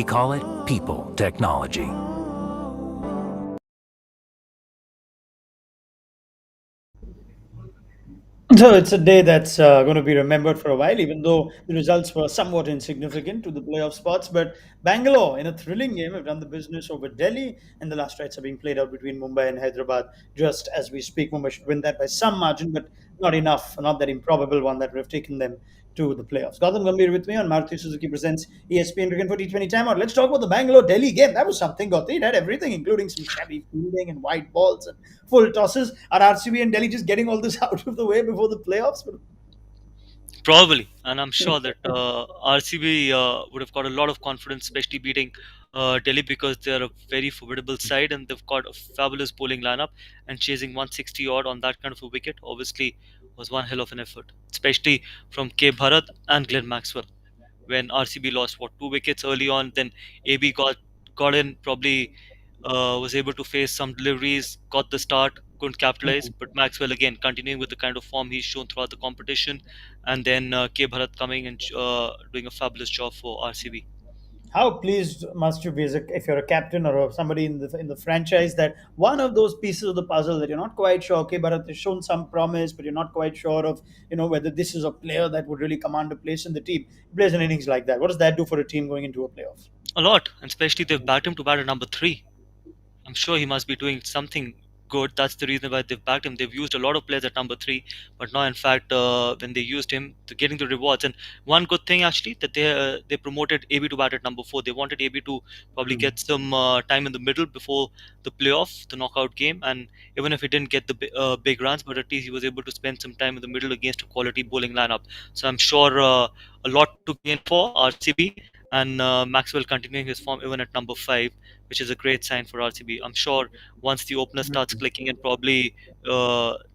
We call it people technology. So it's a day that's going to be remembered for a while, even though the results were somewhat insignificant to the playoff spots. But Bangalore, in a thrilling game, have done the business over Delhi, and the last rights are being played out between Mumbai and Hyderabad just as we speak. Mumbai should win that by some margin, but not enough, not that improbable one that would have taken them to the playoffs. Gautam Gambhir with me on Maruti Suzuki presents ESPN Cricket for T20 timeout. Let's talk about the Bangalore Delhi game. That was something, Gautam. It had everything, including some shabby fielding and white balls and full tosses. Are RCB and Delhi just getting all this out of the way before the playoffs? Probably, and I'm sure that RCB would have got a lot of confidence, especially beating Delhi because they're a very formidable side and they've got a fabulous bowling lineup. And chasing 160 odd on that kind of a wicket obviously was one hell of an effort, especially from K. Bharat and Glenn Maxwell. When RCB lost what 2 wickets early on, then AB got in, probably was able to face some deliveries, got the start, couldn't capitalize. But Maxwell again continuing with the kind of form he's shown throughout the competition, and then K Bharat coming and doing a fabulous job for RCB. How pleased must you be as if you're a captain or somebody in the franchise that one of those pieces of the puzzle that you're not quite sure. Okay, Bharat has shown some promise, but you're not quite sure of whether this is a player that would really command a place in the team. He plays an innings like that. What does that do for a team going into a playoff? A lot, and especially they've backed him to bat at number three. I'm sure he must be doing something good. That's the reason why they've backed him. They've used a lot of players at number three, but now, in fact, when they used him, they're getting the rewards. And one good thing actually that they promoted AB to bat at number four. They wanted AB to probably Hmm. get some time in the middle before the playoff, the knockout game. And even if he didn't get the big runs, but at least he was able to spend some time in the middle against a quality bowling lineup. So I'm sure a lot to gain for RCB. And Maxwell continuing his form even at number five, which is a great sign for RCB. I'm sure once the opener starts clicking and probably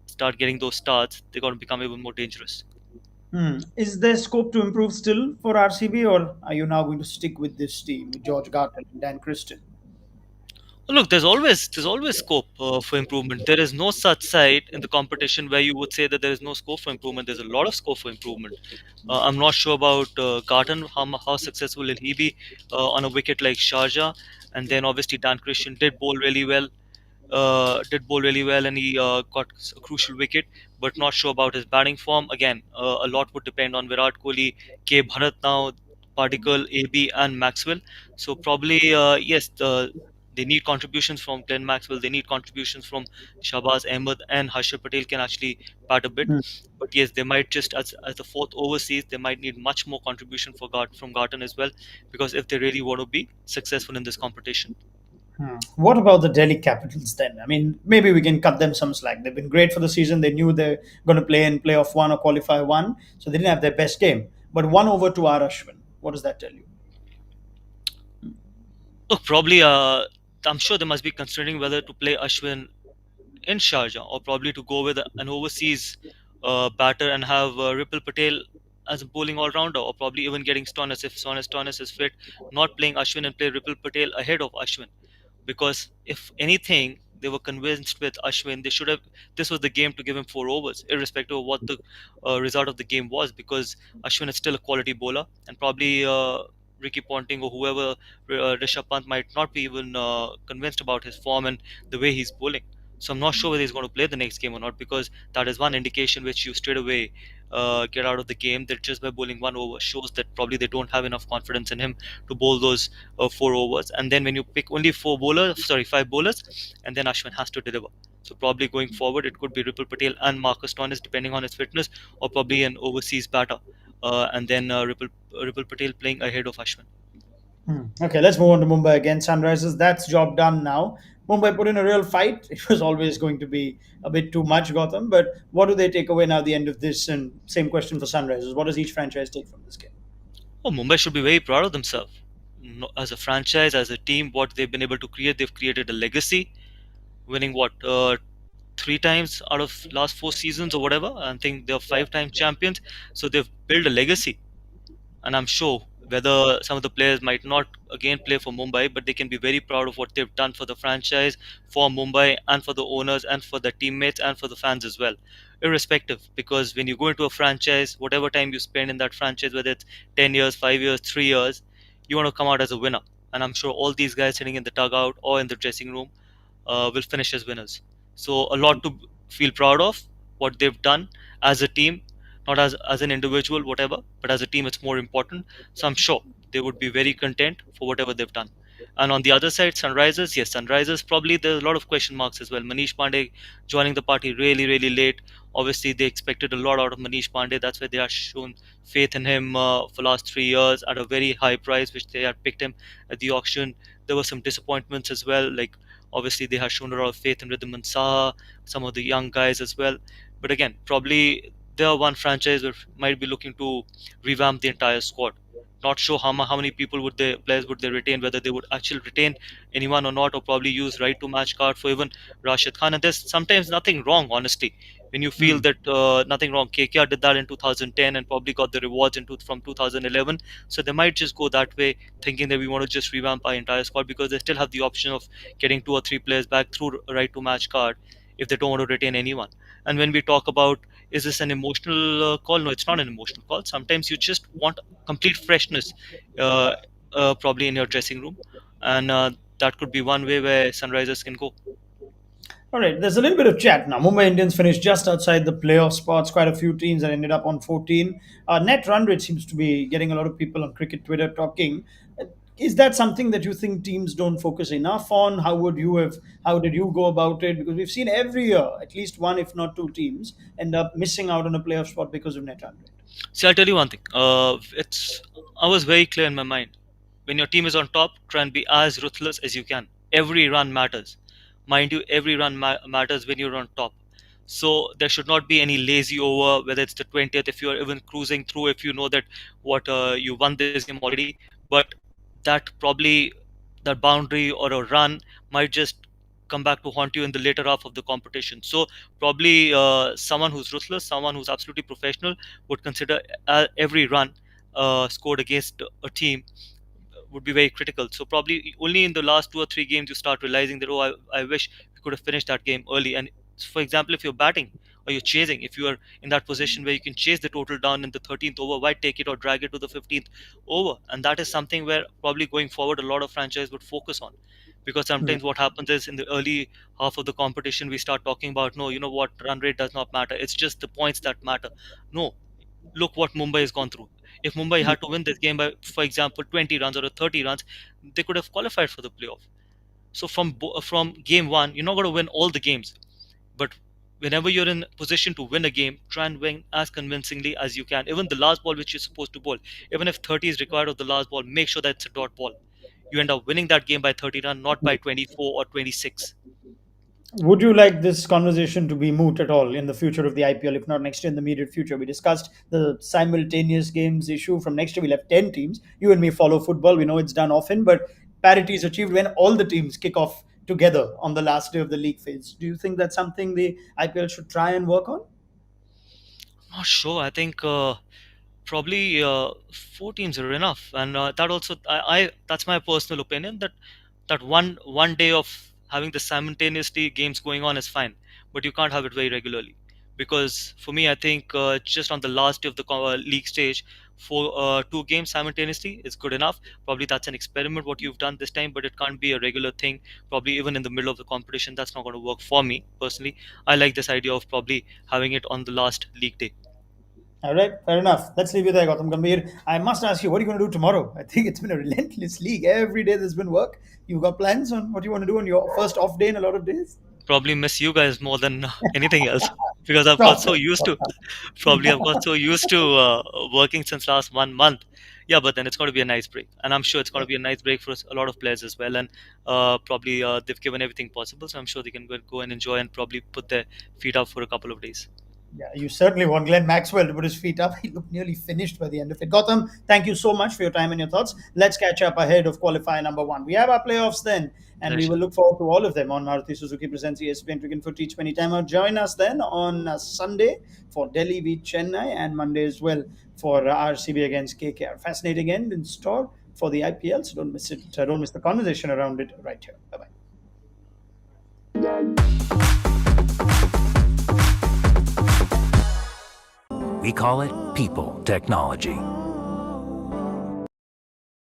start getting those starts, they're going to become even more dangerous. Is there scope to improve still for RCB, or are you now going to stick with this team with George Garton and Dan Christian? Look, there's always scope for improvement. There is no such side in the competition where you would say that there is no scope for improvement. There's a lot of scope for improvement. I'm not sure about Garton, how successful will he be on a wicket like Sharjah, and then obviously Dan Christian did bowl really well, and he got a crucial wicket, but not sure about his batting form. Again, a lot would depend on Virat Kohli, K. Bharat now, Particle, AB, and Maxwell. So probably yes, they need contributions from Glenn Maxwell. They need contributions from Shabazz Ahmed and Harshit Patel can actually bat a bit. But yes, they might just as the fourth overseas, they might need much more contribution from Garton as well, because if they really want to be successful in this competition. What about the Delhi Capitals then? I mean, maybe we can cut them some slack. They've been great for the season. They knew they're going to play in playoff one or qualify one, so they didn't have their best game. But one over to R. Ashwin. What does that tell you? Look, probably I'm sure they must be considering whether to play Ashwin in Sharjah or probably to go with an overseas batter and have Ripple Patel as a bowling all rounder, or probably even getting Stoinis if Stoinis is fit, not playing Ashwin and play Ripple Patel ahead of Ashwin. Because if anything, they were convinced with Ashwin, they should have. This was the game to give him 4 overs, irrespective of what the result of the game was, because Ashwin is still a quality bowler, and probably Ricky Ponting or whoever, Rishabh Pant might not be even convinced about his form and the way he's bowling. So I'm not sure whether he's going to play the next game or not, because that is one indication which you straight away get out of the game, that just by bowling 1 over shows that probably they don't have enough confidence in him to bowl those 4 overs. And then when you pick only 5 bowlers, and then Ashwin has to deliver. So probably going forward, it could be Ripple Patel and Marcus Stoinis, depending on his fitness, or probably an overseas batter, and then Ripple Patel playing ahead of Ashwin. Okay, let's move on to Mumbai again. Sunrisers, that's job done now. Mumbai put in a real fight. It was always going to be a bit too much, Gotham. But what do they take away now at the end of this? And same question for Sunrisers. What does each franchise take from this game? Oh, Mumbai should be very proud of themselves. As a franchise, as a team, what they've been able to create, they've created a legacy, winning what 3 times out of last 4 seasons or whatever. I think they're 5-time champions, so they've built a legacy. And I'm sure whether some of the players might not again play for Mumbai, but they can be very proud of what they've done for the franchise, for Mumbai, and for the owners, and for the teammates, and for the fans as well. Irrespective, because when you go into a franchise, whatever time you spend in that franchise, whether it's 10 years, 5 years, 3 years, you want to come out as a winner. and I'm sure all these guys sitting in the dugout or in the dressing room will finish as winners. So a lot to feel proud of what they've done as a team, not as an individual, whatever, but as a team, it's more important. So I'm sure they would be very content for whatever they've done. And on the other side, Sunrisers, yes, Sunrisers probably there's a lot of question marks as well. Manish Pandey joining the party really, really late. Obviously, they expected a lot out of Manish Pandey. That's why they have shown faith in him for last 3 years at a very high price, which they had picked him at the auction. There were some disappointments as well, like obviously, they have shown a lot of faith in Ridham Saha, some of the young guys as well. But again, probably they are one franchise that might be looking to revamp the entire squad. Not sure how many people would they players would they retain, whether they would actually retain anyone or not, or probably use right to match card for even Rashid Khan. And there's sometimes nothing wrong, honestly. When you feel Hmm. that nothing wrong, KKR did that in 2010 and probably got the rewards from 2011. So they might just go that way, thinking that we want to just revamp our entire squad because they still have the option of getting 2 or 3 players back through a right to match card if they don't want to retain anyone. And when we talk about is this an emotional call? No, it's not an emotional call. Sometimes you just want complete freshness, uh, probably in your dressing room, and that could be one way where Sunrisers can go. All right, there's a little bit of chat now. Mumbai Indians finished just outside the playoff spots. Quite a few teams that ended up on 14. Net run rate seems to be getting a lot of people on cricket Twitter talking. Is that something that you think teams don't focus enough on? How would you have? How did you go about it? Because we've seen every year at least one, if not two, teams end up missing out on a playoff spot because of net run rate. See, I'll tell you one thing. It's I was very clear in my mind. When your team is on top, try and be as ruthless as you can. Every run matters. Mind you, every run matters when you're on top. So there should not be any lazy over, whether it's the 20th, if you're even cruising through, if you know that what you won this game already. But that probably that boundary or a run might just come back to haunt you in the later half of the competition. So probably someone who's ruthless, someone who's absolutely professional would consider every run scored against a team would be very critical. So probably only in the last 2 or 3 games you start realizing that I wish we could have finished that game early. And for example, if you're batting or you're chasing, if you are in that position where you can chase the total down in the 13th over, why take it or drag it to the 15th over? And that is something where probably going forward a lot of franchise would focus on. Because Hmm. sometimes what happens is in the early half of the competition we start talking about, no, you know what, run rate does not matter, it's just the points that matter. No, look what Mumbai has gone through. If Mumbai had to win this game by, for example, 20 runs or 30 runs, they could have qualified for the playoff. So from game one, you're not going to win all the games, but whenever you're in position to win a game, try and win as convincingly as you can. Even the last ball which you're supposed to bowl, even if 30 is required of the last ball, make sure that it's a dot ball. You end up winning that game by 30 runs, not by 24 or 26. Would you like this conversation to be moot at all in the future of the IPL, if not next year, in the immediate future? We discussed the simultaneous games issue. From next year, we'll have 10 teams. You and me follow football. We know it's done often, but parity is achieved when all the teams kick off together on the last day of the league phase. Do you think that's something the IPL should try and work on? Not sure. I think probably 4 teams are enough, and that also I that's my personal opinion that one day of having the simultaneously games going on is fine, but you can't have it very regularly. Because for me, I think just on the last day of the league stage, for 2 games simultaneously is good enough. Probably that's an experiment what you've done this time, but it can't be a regular thing. Probably even in the middle of the competition, that's not going to work for me personally. I like this idea of probably having it on the last league day. All right, fair enough. Let's leave you there, Gautam Gambhir. I must ask you, what are you going to do tomorrow? I think it's been a relentless league. Every day there's been work. You've got plans on what you want to do on your first off day in a lot of days? Probably miss you guys more than anything else because Stop it. I've got so used to working since last 1 month. Yeah, but then it's going to be a nice break, and I'm sure it's going to be a nice break for a lot of players as well. And probably they've given everything possible, so I'm sure they can go and enjoy and probably put their feet up for a couple of days. Yeah, you certainly want Glenn Maxwell to put his feet up. He looked nearly finished by the end of it. Gautam, thank you so much for your time and your thoughts. Let's catch up ahead of qualifier number one. We have our playoffs then, and we Pleasure. will look forward to all of them on Maruti Suzuki Presents ESPN Cricket for T20 Timer. Join us then on Sunday for Delhi beat Chennai and Monday as well for RCB against KKR. Fascinating end in store for the IPL, so don't miss it. Don't miss the conversation around it right here. Bye bye. We call it people technology.